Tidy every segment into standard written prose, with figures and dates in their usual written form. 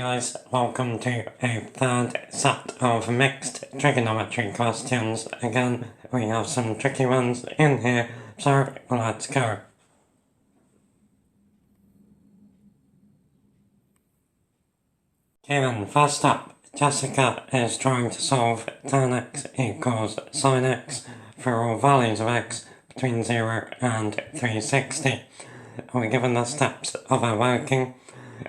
guys, welcome to a third set of mixed trigonometry questions. Again, we have some tricky ones in here, so let's go. Okay then, first up, Jessica is trying to solve tan x equals sin x for all values of x between 0 and 360. We're given the steps of her working.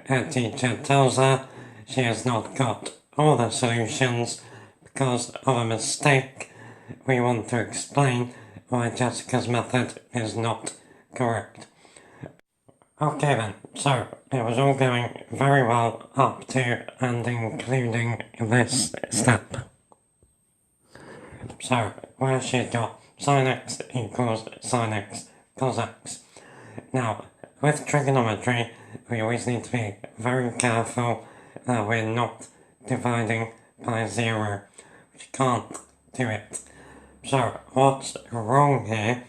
Her teacher tells her she has not got all the solutions because of a mistake. We want to explain why Jessica's method is not correct. Okay then, so it was all going very well up to and including this step. So, where she got sin x equals sin x cos x. Now, with trigonometry, we always need to be very careful that we're not dividing by 0. We can't do it. So, what's wrong here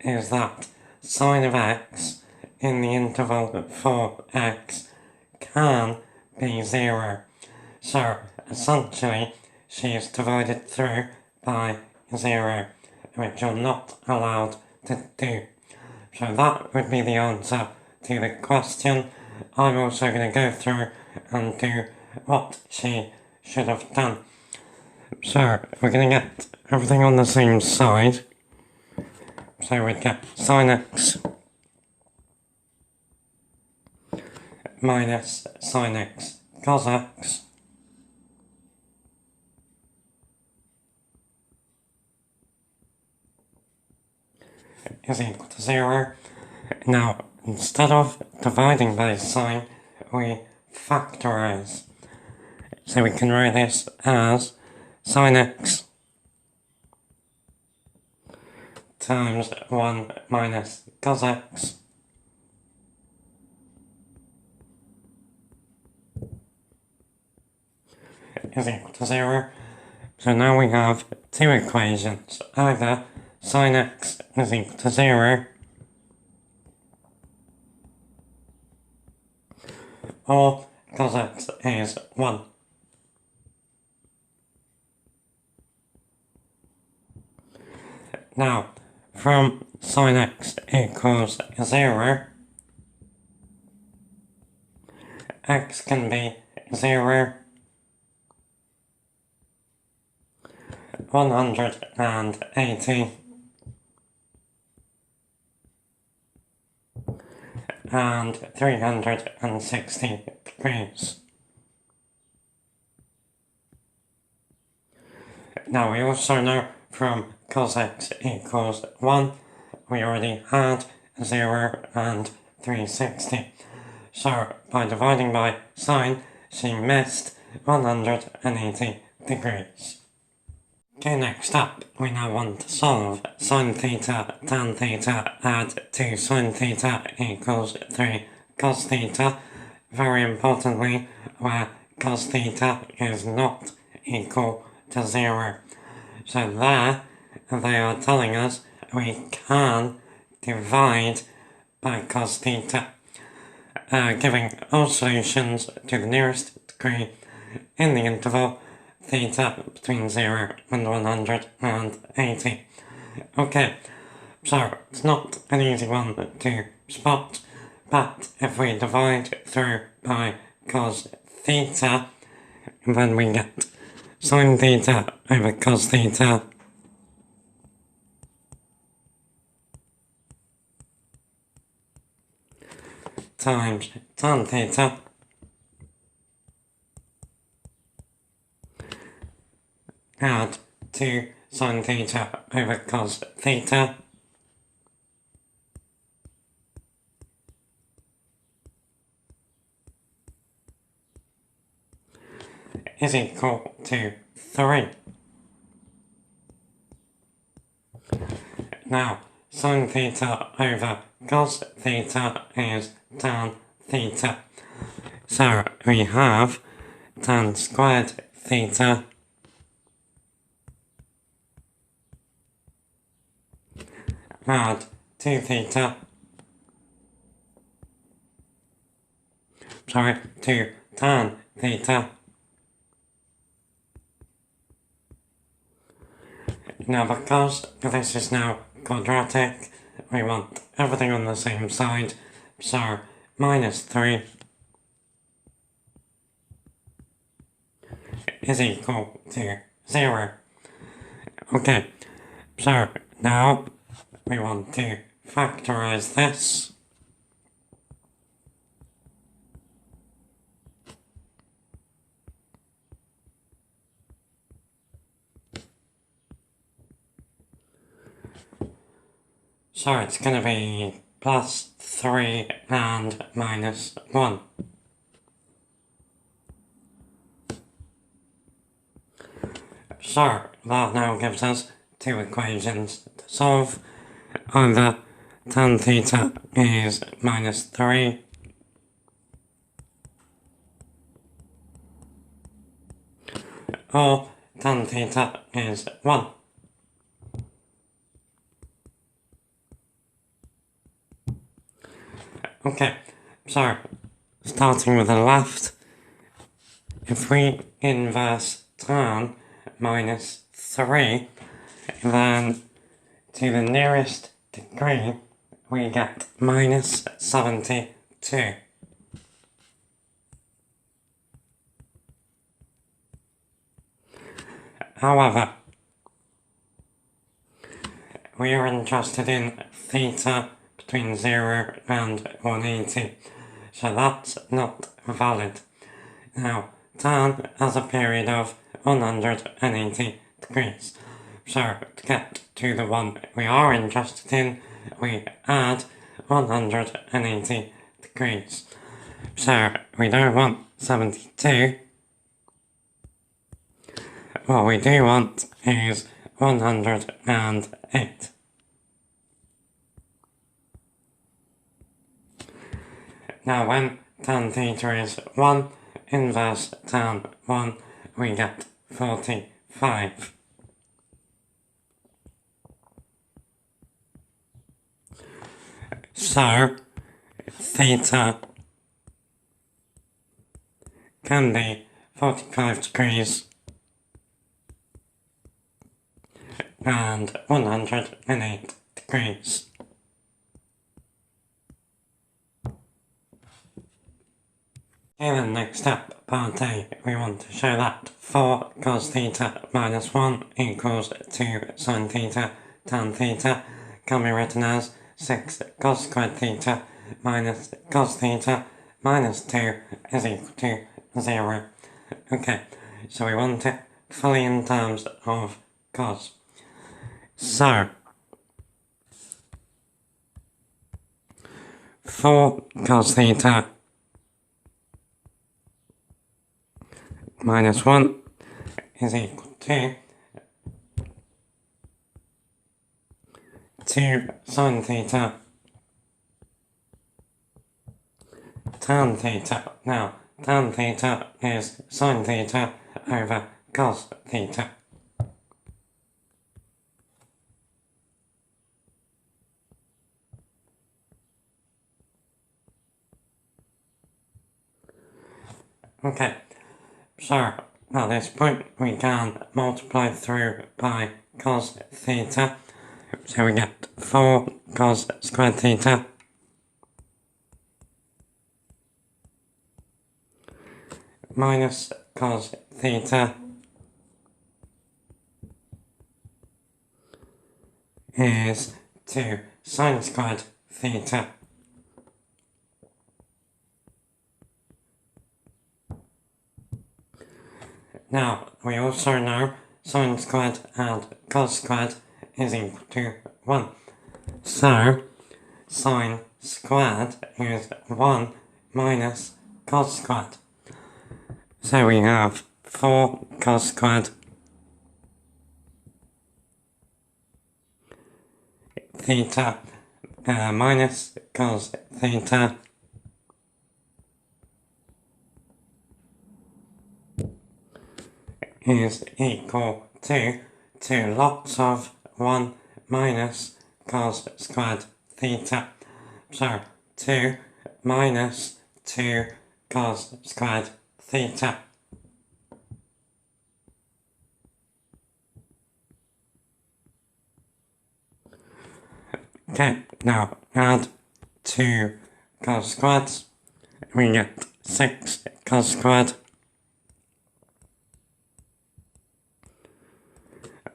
is that sin of x in the interval for x can be 0. So, essentially, she is divided through by 0, which you're not allowed to do. So that would be the answer to the question. I'm also going to go through and do what she should have done. So we're going to get everything on the same side. So we'd get sin x minus sin x cos x is equal to 0. Now, instead of dividing by sign, we factorize. So we can write this as sin x times 1 minus cos x is equal to 0. So now we have two equations. Either sin x is equal to 0 or cos x is 1. Now, from sin x equals 0, x can be 0, 180, and 360 degrees. Now we also know from cos x equals 1, we already had 0 and 360. So by dividing by sine, she missed 180 degrees. Okay, next up, we now want to solve sin theta tan theta add 2 sin theta equals 3 cos theta. Very importantly, where cos theta is not equal to 0. So there, they are telling us we can divide by cos theta, giving all solutions to the nearest degree in the interval theta between 0 and 180. Okay, so it's not an easy one to spot, but if we divide through by cos theta, then we get sin theta over cos theta times tan theta add 2 sin theta over cos theta is equal to 3. Now, sin theta over cos theta is tan theta. So we have tan squared theta add 2 theta, to tan theta. Now because this is now quadratic, we want everything on the same side, so minus 3 is equal to 0. Okay, so now we want to factorize this. So it's going to be plus 3 and minus 1. So that now gives us two equations to solve. Either tan theta is minus 3 or tan theta is 1. Okay, so starting with the left, if we inverse tan minus 3, then to the nearest degree we get minus 72. However, we are interested in theta between 0 and 180, so that's not valid. Now, tan has a period of 180 degrees, so to get to the one we are interested in, we add 180 degrees. So we don't want 72, what we do want is 108. Now when tan theta is 1, inverse tan 1, we get 45. So, theta can be 45 degrees and 108 degrees. In the next step, part A, we want to show that 4 cos theta minus 1 equals 2 sin theta tan theta can be written as 6 cos squared theta minus cos theta minus 2 is equal to 0. Okay, so we want it fully in terms of cos. So, 4 cos theta minus 1 is equal to 2 sin theta tan theta. Now, tan theta is sin theta over cos theta. Okay, so at this point we can multiply through by cos theta, so we get 4 cos squared theta minus cos theta is 2 sin squared theta. Now, we also know sin squared and cos squared is equal to 1. So, sin squared is 1 minus cos squared. So we have 4 cos squared theta minus cos theta is equal to 2 lots of 1 minus cos squared theta. So 2 minus 2 cos squared theta. Okay, now add 2 cos squared, we get 6 cos squared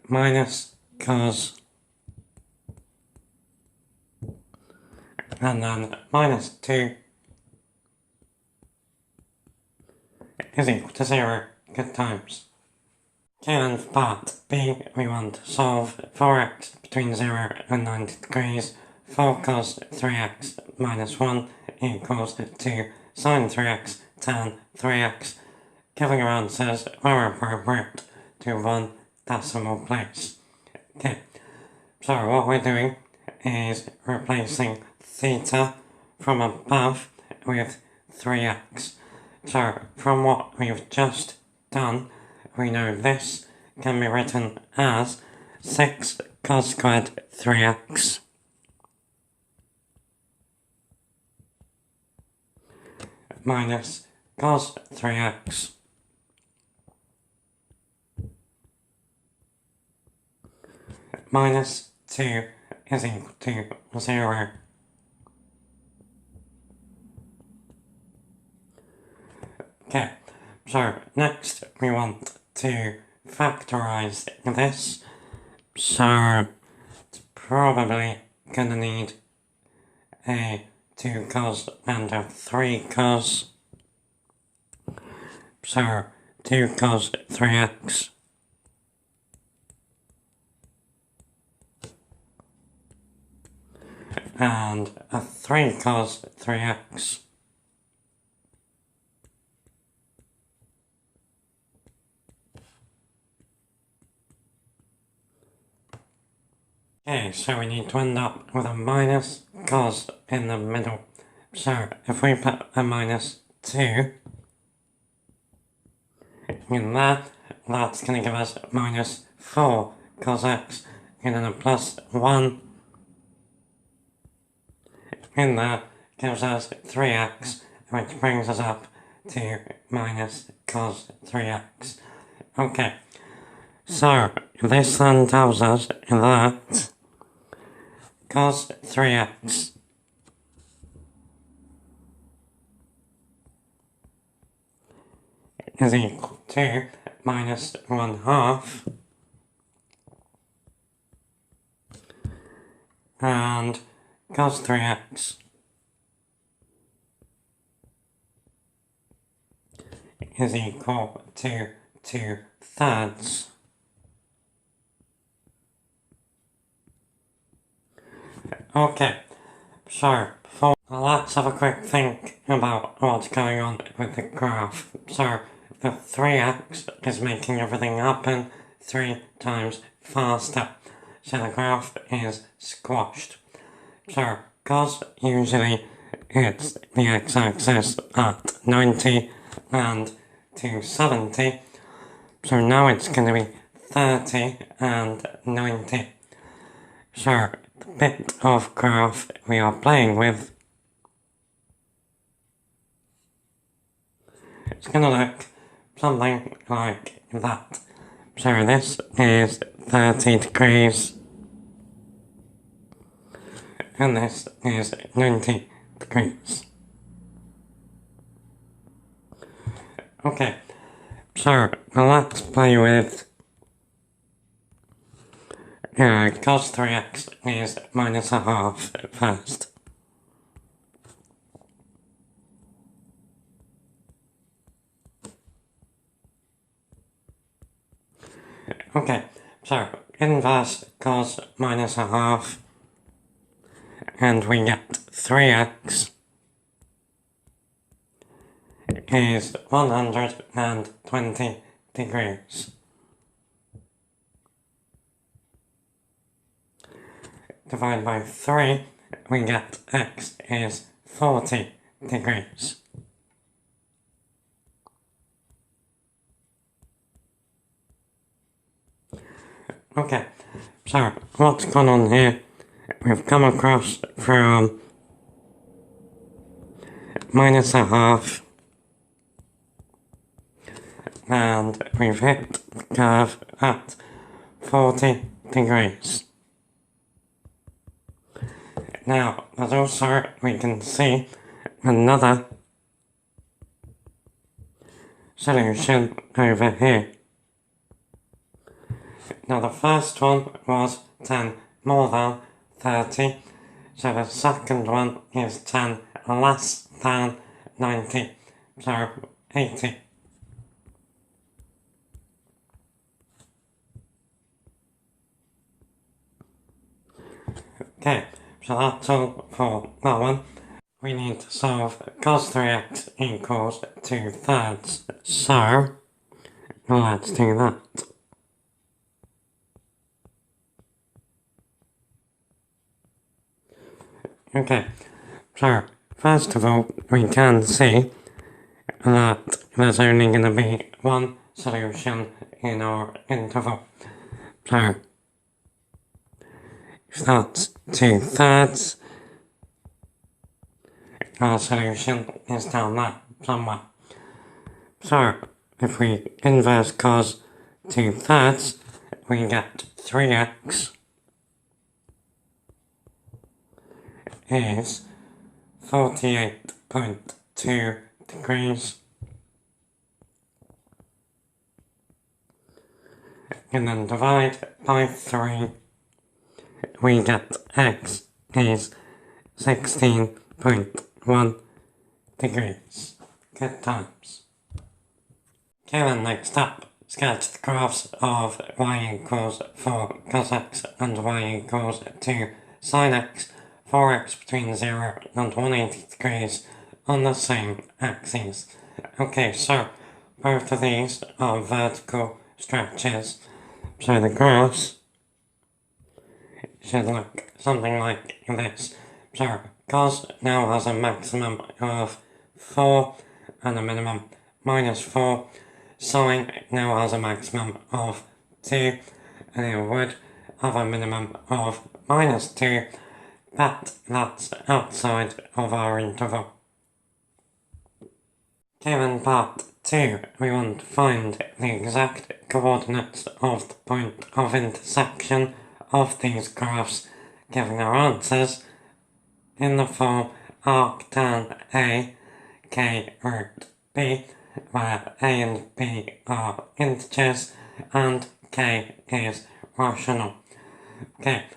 minus cos, and then minus 2 is equal to 0. Good times. Okay, and for part B, we want to solve for x between 0 and 90 degrees. 4 cos 3x minus 1 equals 2 sin 3x tan 3x, giving our answers where appropriate to 1 decimal place. Okay, so what we're doing is replacing theta from above with 3x. So from what we've just done, we know this can be written as 6 cos squared 3x minus cos 3x minus 2 is equal to 0. Okay, so next we want to factorize this, so it's probably gonna need a 2 cos and a 3 cos, so 2 cos 3x and a 3 cos 3x Okay, so we need to end up with a minus cos in the middle. So if we put a minus 2 in there, that's going to give us minus 4 cos x, and then a plus 1 in there gives us 3x, which brings us up to minus cos 3x. Okay, so this then tells us that cos 3x is equal to minus 1/2, and cos 3x is equal to 2/3. Okay, so let's have a quick think about what's going on with the graph. So the 3x is making everything happen 3 times faster, so the graph is squashed. So because usually it's the x-axis at 90 and 270, so now it's going to be 30 and 90. So the bit of graph we are playing with, it's going to look something like that. So this is 30 degrees and this is 90 degrees. Okay, so let's play with cos 3x is minus 1/2 first. Okay, so inverse cos minus 1/2, and we get 3x is 120 degrees. Divide by 3, we get x is 40 degrees. Okay, so what's gone on here? We've come across from minus 1/2 and we've hit the curve at 40 degrees. Now, there's also, we can see another solution over here. Now the first one was 10 more than 30, so the second one is 10 less than 90, so 80. Okay, so that's all for that one. We need to solve cos 3x equals 2/3, so let's do that. Okay, so first of all, we can see that there's only going to be one solution in our interval. So, if that's 2/3, our solution is down there somewhere. So, if we inverse cos 2/3, we get 3x is 48.2 degrees. And then divide by 3, we get x is 16.1 degrees. Good times. Okay, then next up, sketch the graphs of y equals 4 cos x and y equals 2 sin x, 4x between 0 and 180 degrees on the same axes. Okay, so both of these are vertical stretches, so the graphs should look something like this. So cos now has a maximum of 4 and a minimum -4. Sine now has a maximum of 2 and it would have a minimum of -2, but that's outside of our interval. Okay, then part 2, we want to find the exact coordinates of the point of intersection of these graphs, giving our answers in the form arctan A, k root b, where a and b are integers and k is rational. Okay,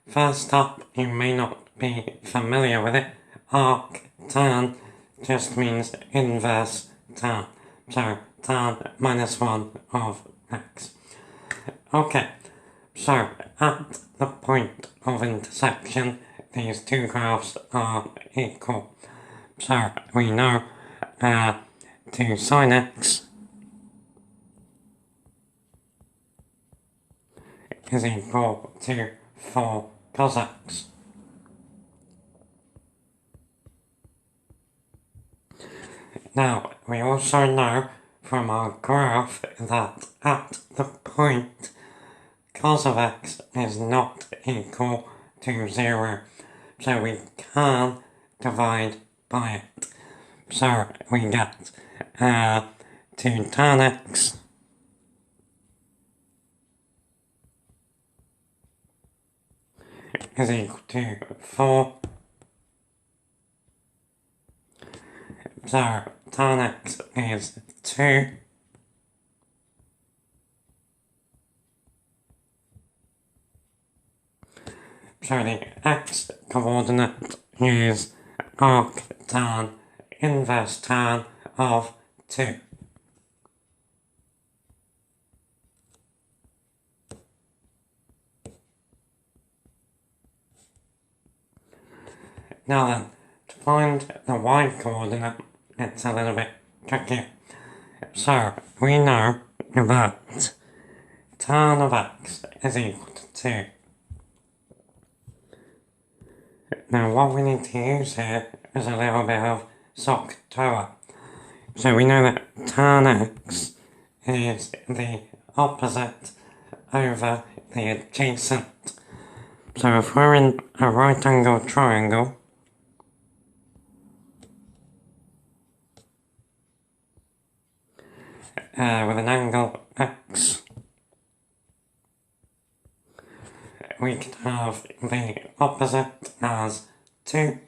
first up, you may not be familiar with it, arctan just means inverse tan, so tan -1 of x. Okay, so at the point of intersection, these two graphs are equal. So we know 2 sin x is equal to 4 cos x. Now, we also know from our graph that at the point cos of x is not equal to 0, so we can divide by it. So we get 2 tan x is equal to 4. So tan x is 2. So the x coordinate is arctan inverse tan of 2. Now then, to find the y coordinate, it's a little bit tricky. So we know that tan of x is equal to 2. Now what we need to use here is a little bit of SOHCAHTOA. So we know that tan x is the opposite over the adjacent. So if we're in a right angle triangle, with an angle x, we can have the opposite as 2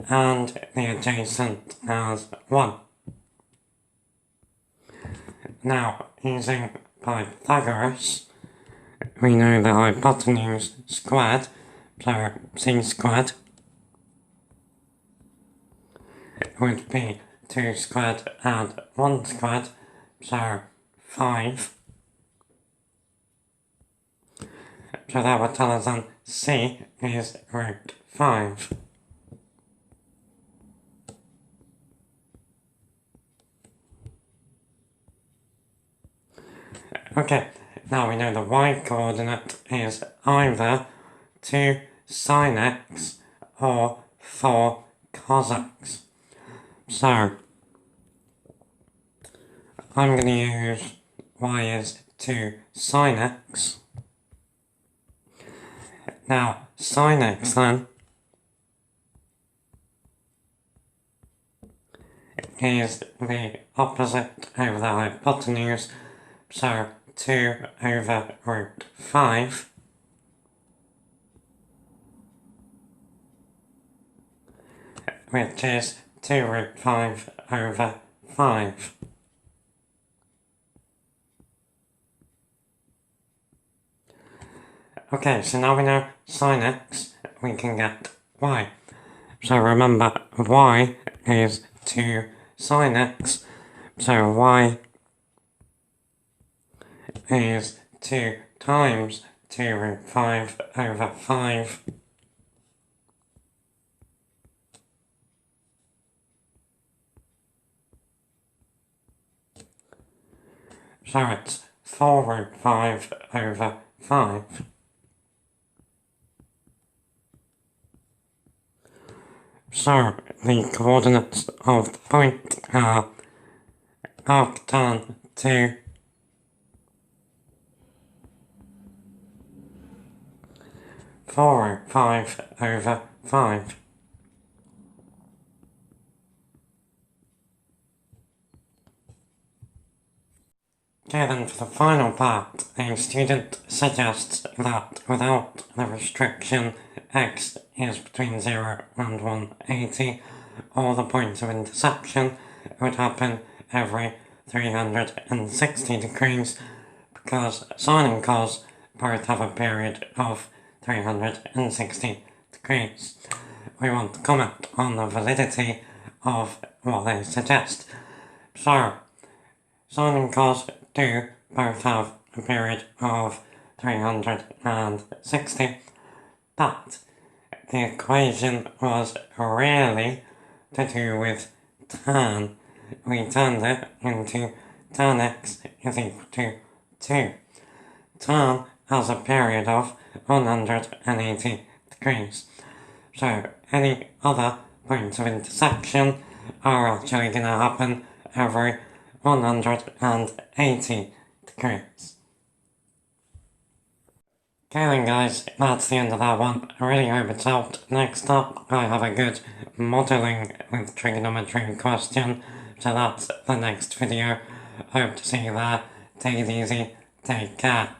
and the adjacent as 1. Now, using Pythagoras, we know the hypotenuse squared, so c squared, would be 2 squared and 1 squared, so 5. So that would tell us then c is root 5. Okay, now we know the y-coordinate is either 2 sin x or 4 cos x. So, I'm going to use y is 2 sin x. Now, sin x then is the opposite over the hypotenuse, so 2 over root 5, which is 2 root 5 over 5. Okay, so now we know sin x, we can get y. So remember, y is 2 sin x, so y is 2 times 2 root 5 over 5. So it's 4 root 5 over 5. So the coordinates of the point are arctan 2 4 root 5 over 5. Okay, then for the final part, a student suggests that without the restriction x is between 0 and 180, or the point of intersection would happen every 360 degrees, because sin and cos both have a period of 360 degrees. We want to comment on the validity of what they suggest. So, sin and cos do both have a period of 360, but the equation was really to do with tan. We turned it into tan x is equal to 2. Tan has a period of 180 degrees. So any other points of intersection are actually going to happen every 180 degrees. Okay then guys, that's the end of that one. I really hope it's helped. Next up, I have a good modelling with trigonometry question, so that's the next video. Hope to see you there. Take it easy. Take care.